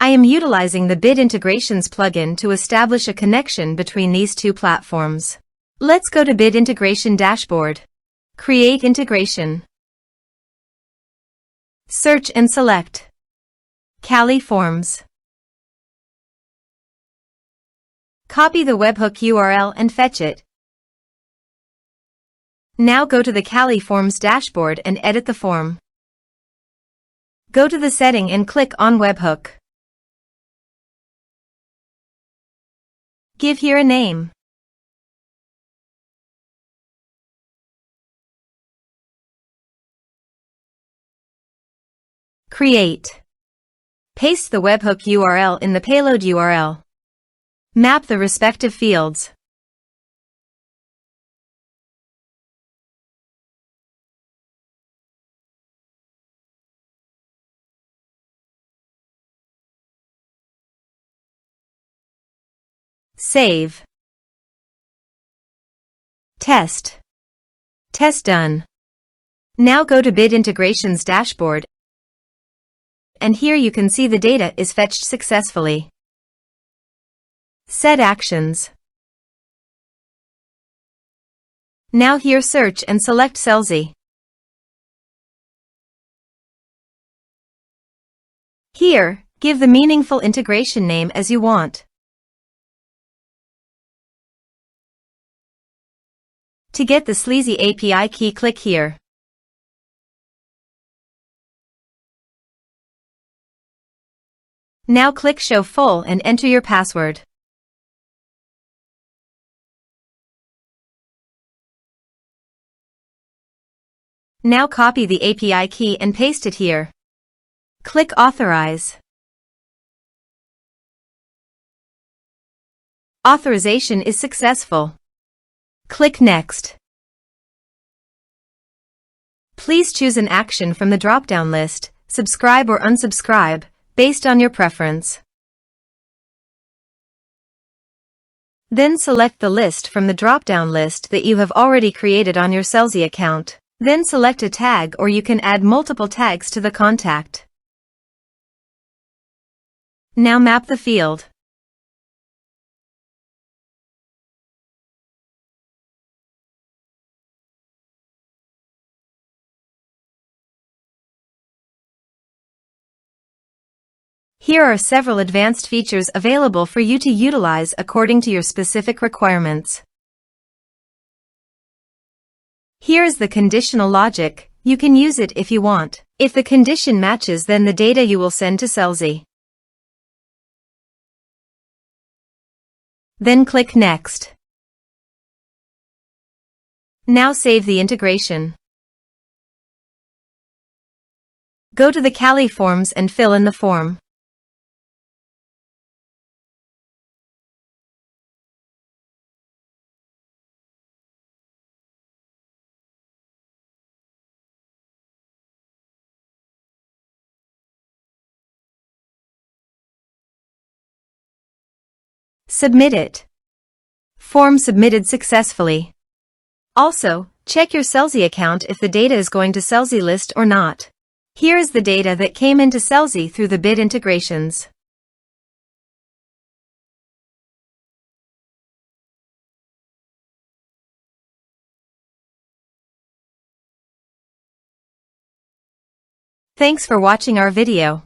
I am utilizing the Bit Integrations plugin to establish a connection between these two platforms. Let's go to Bit Integration Dashboard. Create integration. Search and select Kali Forms. Copy the webhook URL and fetch it. Now go to the Kali Forms dashboard and edit the form. Go to the setting and click on webhook. Give here a name. Create. Paste the webhook URL in the payload URL. Map the respective fields. Save. Test. Test done. Now go to Bit Integrations dashboard, and here you can see the data is fetched successfully. Set actions. Now here search and select Selzy. Here, give the meaningful integration name as you want. To get the Selzy API key, click here. Now click Show Full and enter your password. Now copy the API key and paste it here. Click Authorize. Authorization is successful. Click Next. Please choose an action from the drop-down list, subscribe or unsubscribe, based on your preference. Then select the list from the drop-down list that you have already created on your Selzy account. Then select a tag, or you can add multiple tags to the contact. Now map the field. Here are several advanced features available for you to utilize according to your specific requirements. Here is the conditional logic. You can use it if you want. If the condition matches, then the data you will send to Selzy. Then click Next. Now save the integration. Go to the Kali Forms and fill in the form. Submit it. Form submitted successfully. Also, check your Selzy account if the data is going to Selzy list or not. Here is the data that came into Selzy through the Bit Integrations. Thanks for watching our video.